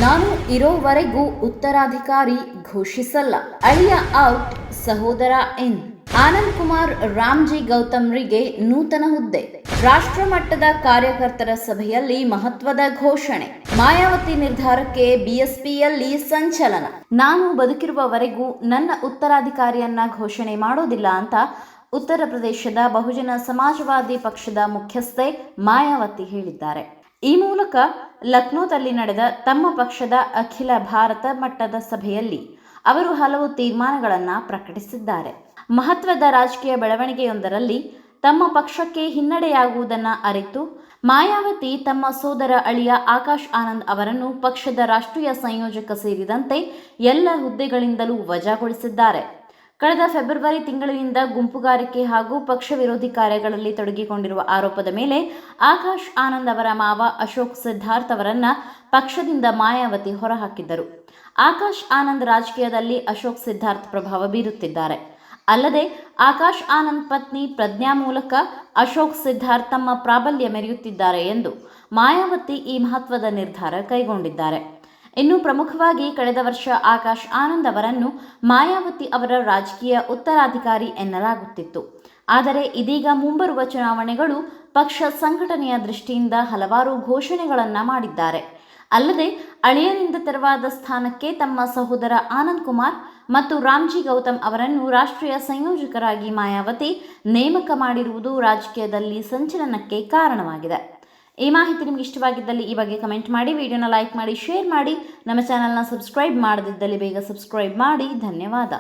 ನಾನು ಇರೋವರೆಗೂ ಉತ್ತರಾಧಿಕಾರಿ ಘೋಷಿಸಲ್ಲ. ಅಳಿಯ ಔಟ್, ಸಹೋದರ ಇನ್. ಆನಂದ್ ಕುಮಾರ್ ರಾಮ್ಜಿ ಗೌತಮ್ರಿಗೆ ನೂತನ ಹುದ್ದೆ. ರಾಷ್ಟ್ರ ಮಟ್ಟದ ಕಾರ್ಯಕರ್ತರ ಸಭೆಯಲ್ಲಿ ಮಹತ್ವದ ಘೋಷಣೆ. ಮಾಯಾವತಿ ನಿರ್ಧಾರಕ್ಕೆ ಬಿಎಸ್ಪಿಯಲ್ಲಿ ಸಂಚಲನ. ನಾನು ಬದುಕಿರುವವರೆಗೂ ನನ್ನ ಉತ್ತರಾಧಿಕಾರಿಯನ್ನ ಘೋಷಣೆ ಮಾಡೋದಿಲ್ಲ ಅಂತ ಉತ್ತರ ಪ್ರದೇಶದ ಬಹುಜನ ಸಮಾಜವಾದಿ ಪಕ್ಷದ ಮುಖ್ಯಸ್ಥೆ ಮಾಯಾವತಿ ಹೇಳಿದ್ದಾರೆ. ಈ ಮೂಲಕ ಲಕ್ನೋದಲ್ಲಿ ನಡೆದ ತಮ್ಮ ಪಕ್ಷದ ಅಖಿಲ ಭಾರತ ಮಟ್ಟದ ಸಭೆಯಲ್ಲಿ ಅವರು ಹಲವು ತೀರ್ಮಾನಗಳನ್ನು ಪ್ರಕಟಿಸಿದ್ದಾರೆ. ಮಹತ್ವದ ರಾಜಕೀಯ ಬೆಳವಣಿಗೆಯೊಂದರಲ್ಲಿ ತಮ್ಮ ಪಕ್ಷಕ್ಕೆ ಹಿನ್ನಡೆಯಾಗುವುದನ್ನು ಅರಿತು ಮಾಯಾವತಿ ತಮ್ಮ ಸೋದರ ಅಳಿಯ ಆಕಾಶ್ ಆನಂದ್ ಅವರನ್ನು ಪಕ್ಷದ ರಾಷ್ಟ್ರೀಯ ಸಂಯೋಜಕ ಸೇರಿದಂತೆ ಎಲ್ಲ ಹುದ್ದೆಗಳಿಂದಲೂ ವಜಾಗೊಳಿಸಿದ್ದಾರೆ. ಕಳೆದ ಫೆಬ್ರವರಿ ತಿಂಗಳಿನಿಂದ ಗುಂಪುಗಾರಿಕೆ ಹಾಗೂ ಪಕ್ಷ ವಿರೋಧಿ ಕಾರ್ಯಗಳಲ್ಲಿ ತೊಡಗಿಕೊಂಡಿರುವ ಆರೋಪದ ಮೇಲೆ ಆಕಾಶ್ ಆನಂದ್ ಅವರ ಮಾವ ಅಶೋಕ್ ಸಿದ್ಧಾರ್ಥ್ ಅವರನ್ನ ಪಕ್ಷದಿಂದ ಮಾಯಾವತಿ ಹೊರಹಾಕಿದ್ದರು. ಆಕಾಶ್ ಆನಂದ್ ರಾಜಕೀಯದಲ್ಲಿ ಅಶೋಕ್ ಸಿದ್ಧಾರ್ಥ್ ಪ್ರಭಾವ ಬೀರುತ್ತಿದ್ದಾರೆ. ಅಲ್ಲದೆ ಆಕಾಶ್ ಆನಂದ್ ಪತ್ನಿ ಪ್ರಜ್ಞಾ ಮೂಲಕ ಅಶೋಕ್ ಸಿದ್ಧಾರ್ಥ್ ತಮ್ಮ ಪ್ರಾಬಲ್ಯ ಮೆರೆಯುತ್ತಿದ್ದಾರೆ ಎಂದು ಮಾಯಾವತಿ ಈ ಮಹತ್ವದ ನಿರ್ಧಾರ ಕೈಗೊಂಡಿದ್ದಾರೆ. ಇನ್ನು ಪ್ರಮುಖವಾಗಿ ಕಳೆದ ವರ್ಷ ಆಕಾಶ್ ಆನಂದ್ ಅವರನ್ನು ಮಾಯಾವತಿ ಅವರ ರಾಜಕೀಯ ಉತ್ತರಾಧಿಕಾರಿ ಎನ್ನಲಾಗುತ್ತಿತ್ತು. ಆದರೆ ಇದೀಗ ಮುಂಬರುವ ಚುನಾವಣೆಗಳು ಪಕ್ಷ ಸಂಘಟನೆಯ ದೃಷ್ಟಿಯಿಂದ ಹಲವಾರು ಘೋಷಣೆಗಳನ್ನು ಮಾಡಿದ್ದಾರೆ. ಅಲ್ಲದೆ ಅಳಿಯನಿಂದ ತೆರವಾದ ಸ್ಥಾನಕ್ಕೆ ತಮ್ಮ ಸಹೋದರ ಆನಂದ್ ಕುಮಾರ್ ಮತ್ತು ರಾಮ್ಜಿ ಗೌತಮ್ ಅವರನ್ನು ರಾಷ್ಟ್ರೀಯ ಸಂಯೋಜಕರಾಗಿ ಮಾಯಾವತಿ ನೇಮಕ ಮಾಡಿರುವುದು ರಾಜಕೀಯದಲ್ಲಿ ಸಂಚಲನಕ್ಕೆ ಕಾರಣವಾಗಿದೆ. ಈ ಮಾಹಿತಿ ನಿಮಗೆ ಇಷ್ಟವಾಗಿದ್ದಲ್ಲಿ ಈ ಬಗ್ಗೆ ಕಮೆಂಟ್ ಮಾಡಿ, ವಿಡಿಯೋನ ಲೈಕ್ ಮಾಡಿ, ಶೇರ್ ಮಾಡಿ. ನಮ್ಮ ಚಾನಲ್ನ ಸಬ್ಸ್ಕ್ರೈಬ್ ಮಾಡದಿದ್ದಲ್ಲಿ ಬೇಗ ಸಬ್ಸ್ಕ್ರೈಬ್ ಮಾಡಿ. ಧನ್ಯವಾದ.